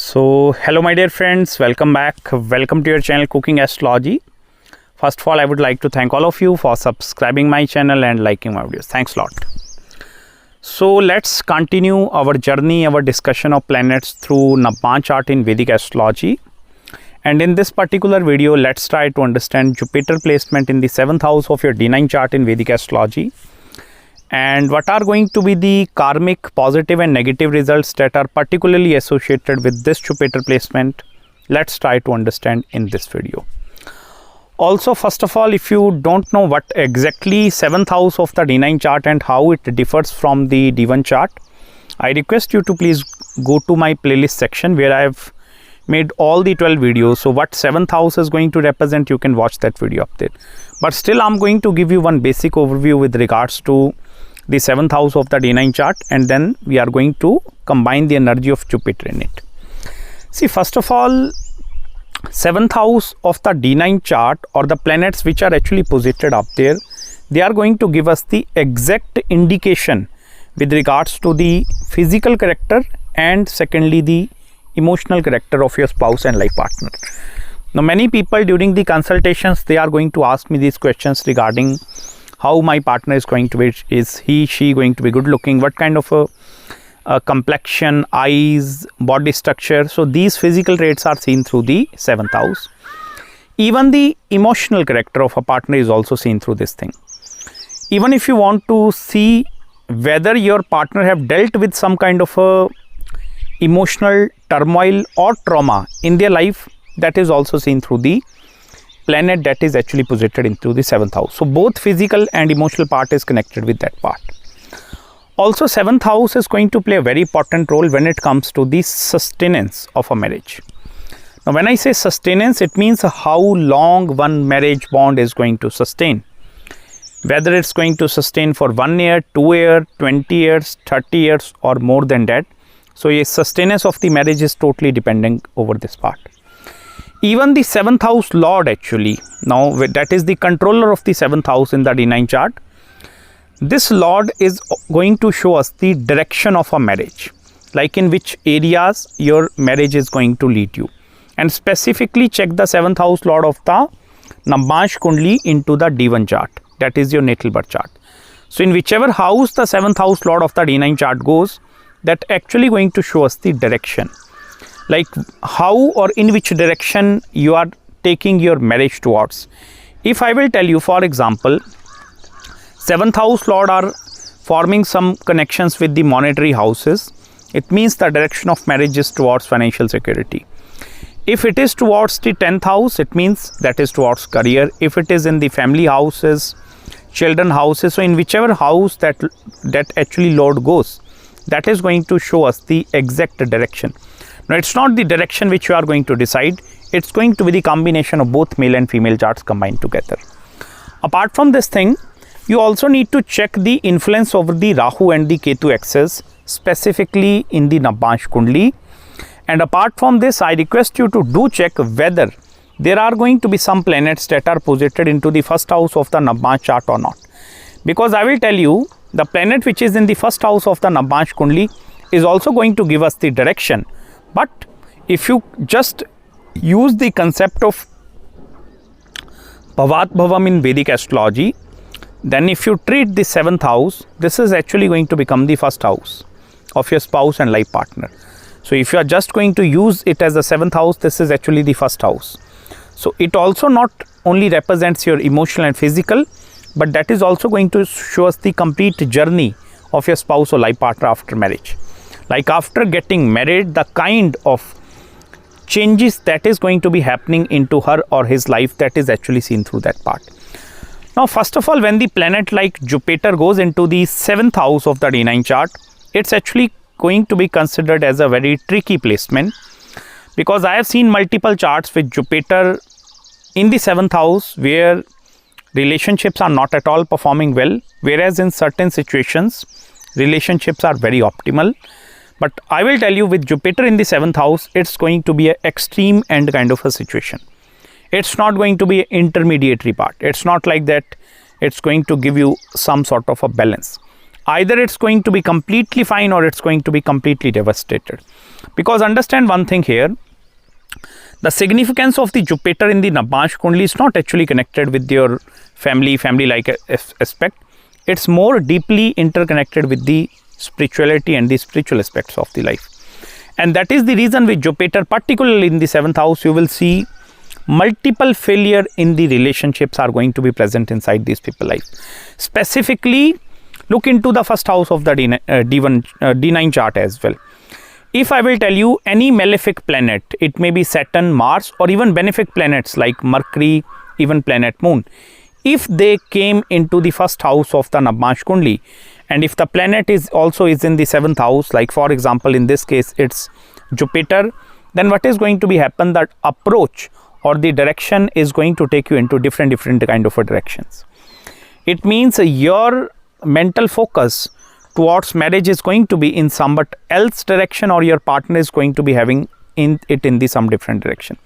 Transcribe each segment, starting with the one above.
So hello my dear friends, welcome back, welcome to your channel Cooking Astrology. First of all, I would like to thank all of you for subscribing my channel and liking my videos. Thanks a lot. So let's continue our journey, our discussion of planets through Navamsa chart in Vedic Astrology. And in this particular video, let's try to understand Jupiter placement in the 7th house of your D-9 chart in Vedic Astrology. And what are going to be the karmic positive and negative results that are particularly associated with this Jupiter placement. Let's try to understand in this video. Also, first of all, if you don't know what exactly 7th house of the D9 chart and how it differs from the D1 chart, I request you to please go to my playlist section where I have made all the 12 videos. So what 7th house is going to represent, you can watch that video up there. But still, I'm going to give you one basic overview with regards to the 7th house of the D9 chart, and then we are going to combine the energy of Jupiter in it. See, first of all, 7th house of the D9 chart, or the planets which are actually posited up there, they are going to give us the exact indication with regards to the physical character and secondly the emotional character of your spouse and life partner. Now, many people during the consultations, they are going to ask me these questions regarding how my partner is going to be. Is he, she going to be good looking? What kind of a complexion, eyes, body structure? So these physical traits are seen through the 7th house. Even the emotional character of a partner is also seen through this thing. Even if you want to see whether your partner have dealt with some kind of a emotional turmoil or trauma in their life, that is also seen through the planet that is actually posited into the 7th house. So both physical and emotional part is connected with that part. Also, 7th house is going to play a very important role when it comes to the sustenance of a marriage. Now, when I say sustenance, it means how long one marriage bond is going to sustain. Whether it's going to sustain for 1 year, 2 years, 20 years, 30 years or more than that. So, a sustenance of the marriage is totally depending over this part. Even the 7th house lord actually, now that is the controller of the 7th house in the D9 chart. This lord is going to show us the direction of a marriage, like in which areas your marriage is going to lead you. And specifically check the 7th house lord of the Navamsha Kundli into the D1 chart, that is your natal birth chart. So in whichever house the 7th house lord of the D9 chart goes, that actually going to show us the direction. Like how or in which direction you are taking your marriage towards. If I will tell you, for example, 7th house lord are forming some connections with the monetary houses, it means the direction of marriage is towards financial security. If it is towards the 10th house, it means that is towards career. If it is in the family houses, children houses, so in whichever house that actually lord goes, that is going to show us the exact direction. Now, it's not the direction which you are going to decide. It's going to be the combination of both male and female charts combined together. Apart from this thing, you also need to check the influence over the Rahu and the Ketu axis, specifically in the Navamsha Kundli. And apart from this, I request you to do check whether there are going to be some planets that are posited into the 1st house of the Navamsha chart or not. Because I will tell you, the planet which is in the 1st house of the Navamsha Kundli is also going to give us the direction. But if you just use the concept of Bhavat Bhavam in Vedic Astrology, then if you treat the 7th house, this is actually going to become the 1st house of your spouse and life partner. So if you are just going to use it as the 7th house, this is actually the 1st house. So it also not only represents your emotional and physical, but that is also going to show us the complete journey of your spouse or life partner after marriage. Like after getting married, the kind of changes that is going to be happening into her or his life, that is actually seen through that part. Now, first of all, when the planet like Jupiter goes into the 7th house of the D9 chart, it's actually going to be considered as a very tricky placement, because I have seen multiple charts with Jupiter in the 7th house where relationships are not at all performing well, whereas in certain situations, relationships are very optimal. But I will tell you, with Jupiter in the 7th house, it's going to be an extreme end kind of a situation. It's not going to be an intermediary part. It's not like that it's going to give you some sort of a balance. either it's going to be completely fine or it's going to be completely devastated. Because understand one thing here, the significance of the Jupiter in the Navamsha Kundali is not actually connected with your family-like aspect. It's more deeply interconnected with the spirituality and the spiritual aspects of the life. And that is the reason with Jupiter, particularly in the 7th house, you will see multiple failure in the relationships are going to be present inside these people life. Specifically, look into the first house of the D9 chart as well. If I will tell you any malefic planet, it may be Saturn, Mars, or even benefic planets like Mercury, even planet Moon. If they came into the first house of the Navamsha Kundali, and if the planet is also in the 7th house, like for example in this case it's Jupiter, then what is going to be happen, that approach or the direction is going to take you into different kind of directions. It means your mental focus towards marriage is going to be in somewhat else direction, or your partner is going to be having in some different direction.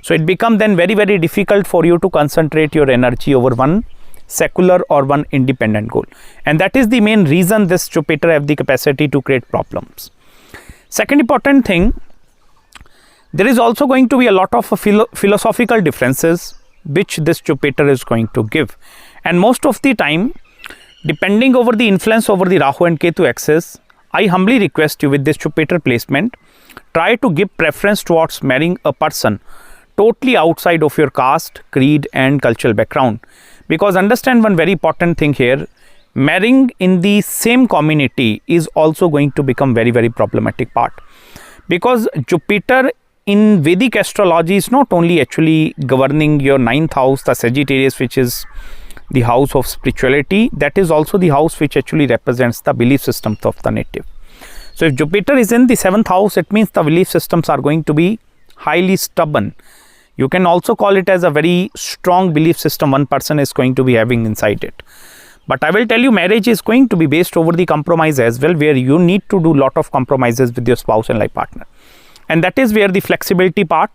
So it becomes then very difficult for you to concentrate your energy over one secular or one independent goal, and that is the main reason this Jupiter have the capacity to create problems. Second important thing, there is also going to be a lot of philosophical differences which this Jupiter is going to give, and most of the time, depending over the influence over the Rahu and Ketu axis, I humbly request you with this Jupiter placement, try to give preference towards marrying a person totally outside of your caste, creed and cultural background. Because understand one very important thing here, marrying in the same community is also going to become very problematic part. Because Jupiter in Vedic astrology is not only actually governing your 9th house, the Sagittarius, which is the house of spirituality, that is also the house which actually represents the belief systems of the native. So if Jupiter is in the 7th house, it means the belief systems are going to be highly stubborn. You can also call it as a very strong belief system one person is going to be having inside it. But I will tell you, marriage is going to be based over the compromise as well, where you need to do lot of compromises with your spouse and life partner. And that is where the flexibility part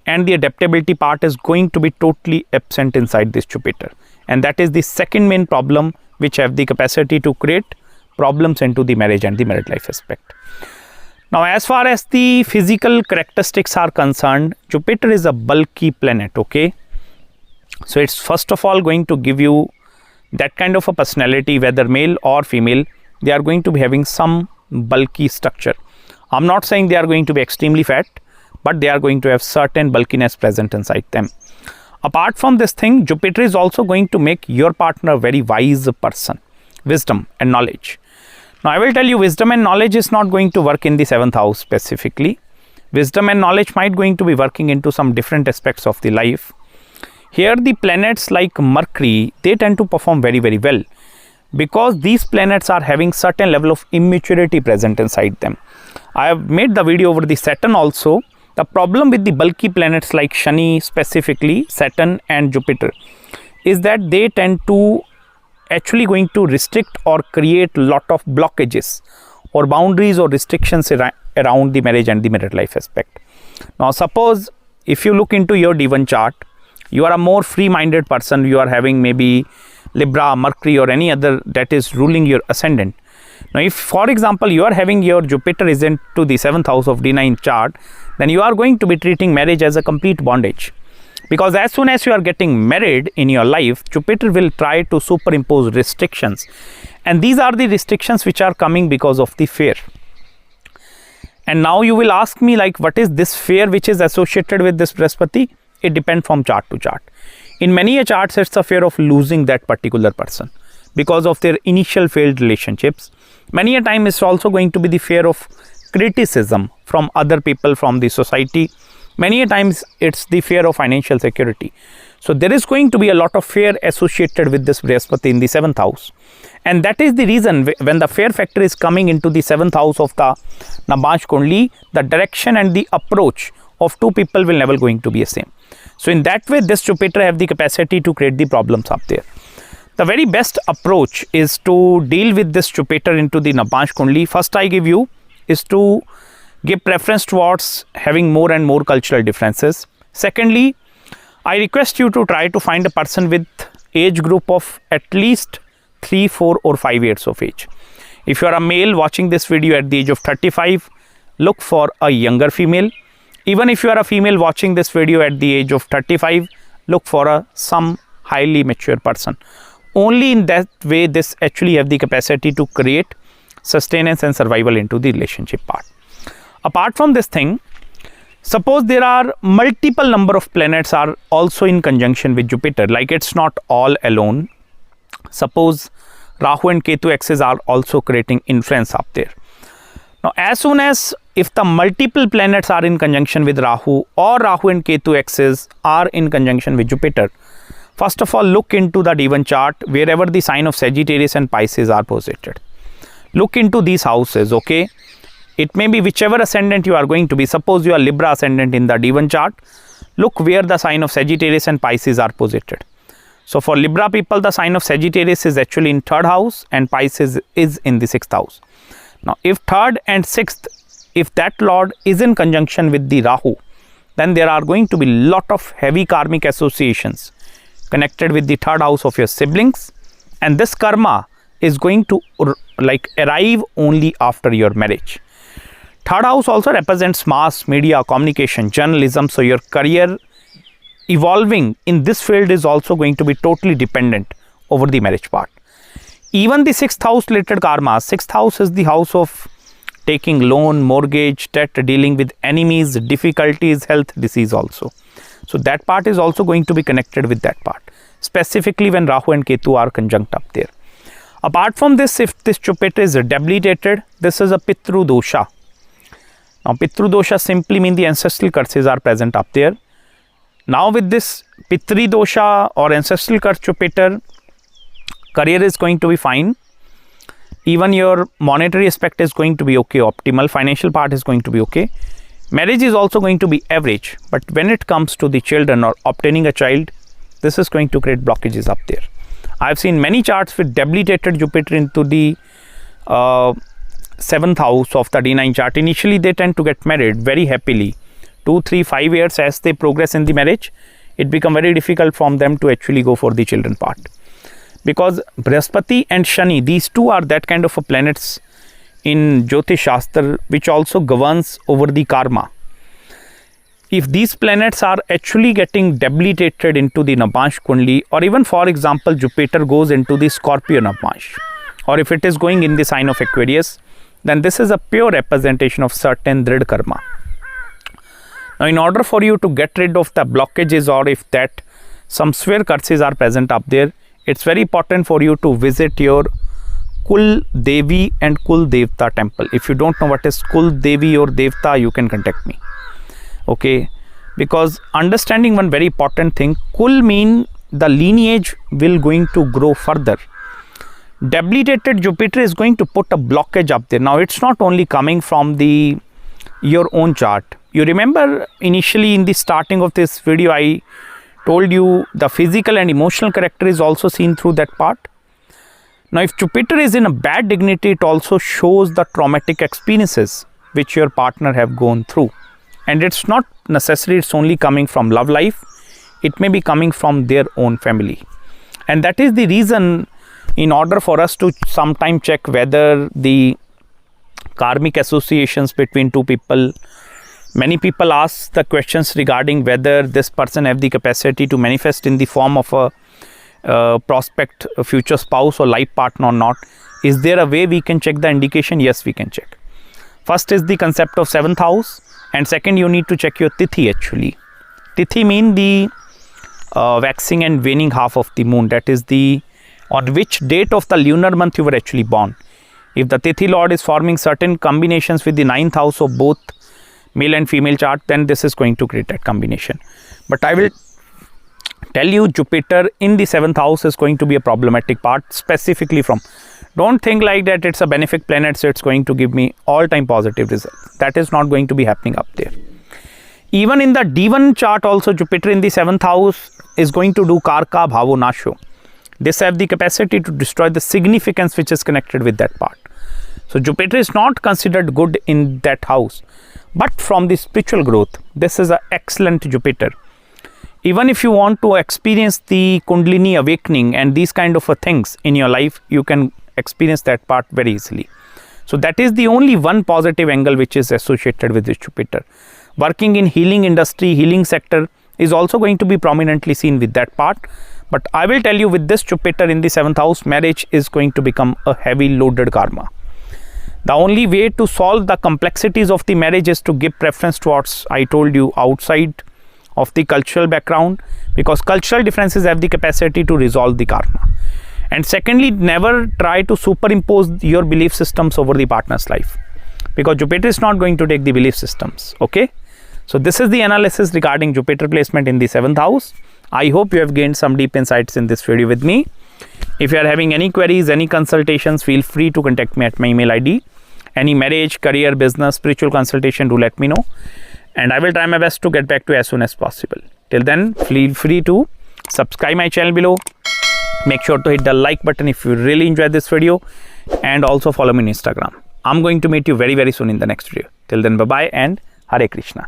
and the adaptability part is going to be totally absent inside this Jupiter. And that is the second main problem which have the capacity to create problems into the marriage and the married life aspect. Now, as far as the physical characteristics are concerned, Jupiter is a bulky planet, okay? So it's first of all going to give you that kind of a personality, whether male or female, they are going to be having some bulky structure. I'm not saying they are going to be extremely fat, but they are going to have certain bulkiness present inside them. Apart from this thing, Jupiter is also going to make your partner a very wise person, wisdom and knowledge. Now, I will tell you, wisdom and knowledge is not going to work in the 7th house specifically. Wisdom and knowledge might going to be working into some different aspects of the life. Here, the planets like Mercury, they tend to perform very well, because these planets are having certain level of immaturity present inside them. I have made the video over the Saturn also. The problem with the bulky planets like Shani, specifically Saturn and Jupiter, is that they tend to actually going to restrict or create lot of blockages or boundaries or restrictions around the marriage and the married life aspect. Now, suppose if you look into your D1 chart, you are a more free-minded person, you are having maybe Libra, Mercury or any other that is ruling your ascendant. Now, if for example you are having your Jupiter is into the 7th house of D9 chart, then you are going to be treating marriage as a complete bondage. Because as soon as you are getting married in your life, Jupiter will try to superimpose restrictions. And these are the restrictions which are coming because of the fear. And now you will ask me, like, what is this fear which is associated with this Brihaspati? It depends from chart to chart. In many charts, it's a fear of losing that particular person because of their initial failed relationships. Many a time it's also going to be the fear of criticism from other people, from the society. Many a times it's the fear of financial security. So there is going to be a lot of fear associated with this Brihaspati in the 7th house. And that is the reason when the fear factor is coming into the 7th house of the Navamsha Kundali, the direction and the approach of two people will never going to be the same. So in that way, this Jupiter have the capacity to create the problems up there. The very best approach is to deal with this Jupiter into the Navamsha Kundali. First I give you is to give preference towards having more and more cultural differences. Secondly, I request you to try to find a person with age group of at least 3, 4 or 5 years of age. If you are a male watching this video at the age of 35, look for a younger female. Even if you are a female watching this video at the age of 35, look for some highly mature person. Only in that way this actually have the capacity to create sustenance and survival into the relationship part. Apart from this thing, suppose there are multiple number of planets are also in conjunction with Jupiter, like it's not all alone. Suppose Rahu and Ketu axes are also creating influence up there. Now, as soon as if the multiple planets are in conjunction with Rahu, or Rahu and Ketu axes are in conjunction with Jupiter, first of all look into the D-9 chart wherever the sign of Sagittarius and Pisces are posited. Look into these houses, okay? It may be whichever ascendant you are going to be. Suppose you are Libra ascendant in the D-9 chart, look where the sign of Sagittarius and Pisces are posited. So for Libra people, the sign of Sagittarius is actually in 3rd house and Pisces is in the 6th house. Now, if 3rd and 6th, if that lord is in conjunction with the Rahu, then there are going to be lot of heavy karmic associations connected with the 3rd house of your siblings, and this karma is going to like arrive only after your marriage. 3rd house also represents mass media, communication, journalism. So your career evolving in this field is also going to be totally dependent over the marriage part. Even the 6th house related karma, 6th house is the house of taking loan, mortgage, debt, dealing with enemies, difficulties, health, disease also. So that part is also going to be connected with that part, specifically when Rahu and Ketu are conjunct up there. Apart from this, if this Jupiter is debilitated, this is a Pitru dosha. Now Pitru dosha simply means the ancestral curses are present up there. Now with this Pitri dosha or ancestral curse Jupiter, career is going to be fine. Even your monetary aspect is going to be okay, optimal. Financial part is going to be okay. Marriage is also going to be average. But when it comes to the children or obtaining a child, this is going to create blockages up there. I have seen many charts with debilitated Jupiter into the 7th house of the D9 chart. Initially, they tend to get married very happily. 2, 3, 5 years as they progress in the marriage, it becomes very difficult from them to actually go for the children part. Because Brihaspati and Shani, these two are that kind of a planets in Jyotish Shastra which also governs over the karma. If these planets are actually getting debilitated into the Navamsha Kundli, or even for example Jupiter goes into the Scorpio Navamsha, or if it is going in the sign of Aquarius, then this is a pure representation of certain Drid karma. Now in order for you to get rid of the blockages, or if that some severe curses are present up there, it's very important for you to visit your Kul Devi and Kul Devta temple. If you don't know what is Kul Devi or Devta, you can contact me. Okay, because understanding one very important thing, Kul mean the lineage will going to grow further. Debilitated Jupiter is going to put a blockage up there. Now it's not only coming from the your own chart. You remember initially in the starting of this video, I told you the physical and emotional character is also seen through that part. Now if Jupiter is in a bad dignity, it also shows the traumatic experiences which your partner have gone through. And it's not necessary it's only coming from love life, it may be coming from their own family. And that is the reason, in order for us to sometime check whether the karmic associations between two people, many people ask the questions regarding whether this person have the capacity to manifest in the form of a prospect, a future spouse or life partner or not. Is there a way we can check the indication? Yes, we can check. First is the concept of 7th house, and second you need to check your Tithi actually. Tithi mean the waxing and waning half of the moon, that is the on which date of the lunar month you were actually born. If the Tithi Lord is forming certain combinations with the 9th house of both male and female chart, then this is going to create that combination. But I will tell you, Jupiter in the 7th house is going to be a problematic part, specifically from, don't think like that it's a benefic planet, so it's going to give me all-time positive results. That is not going to be happening up there. Even in the D1 chart also, Jupiter in the 7th house is going to do Karka Bhavo Nasho. This have the capacity to destroy the significance which is connected with that part. So Jupiter is not considered good in that house. But from the spiritual growth, this is an excellent Jupiter. Even if you want to experience the Kundalini awakening and these kind of things in your life, you can experience that part very easily. So that is the only one positive angle which is associated with this Jupiter. Working in healing industry, healing sector is also going to be prominently seen with that part. But I will tell you, with this Jupiter in the 7th house, marriage is going to become a heavy loaded karma. The only way to solve the complexities of the marriage is to give preference towards, I told you, outside of the cultural background, because cultural differences have the capacity to resolve the karma. And secondly, never try to superimpose your belief systems over the partner's life, because Jupiter is not going to take the belief systems. Okay, so this is the analysis regarding Jupiter placement in the 7th house. I hope you have gained some deep insights in this video with me. If you are having any queries, any consultations, feel free to contact me at my email ID. Any marriage, career, business, spiritual consultation, do let me know, and I will try my best to get back to you as soon as possible. Till then, feel free to subscribe my channel below. Make sure to hit the like button if you really enjoyed this video, and also follow me on Instagram. I'm going to meet you very soon in the next video. Till then, bye bye and Hare Krishna.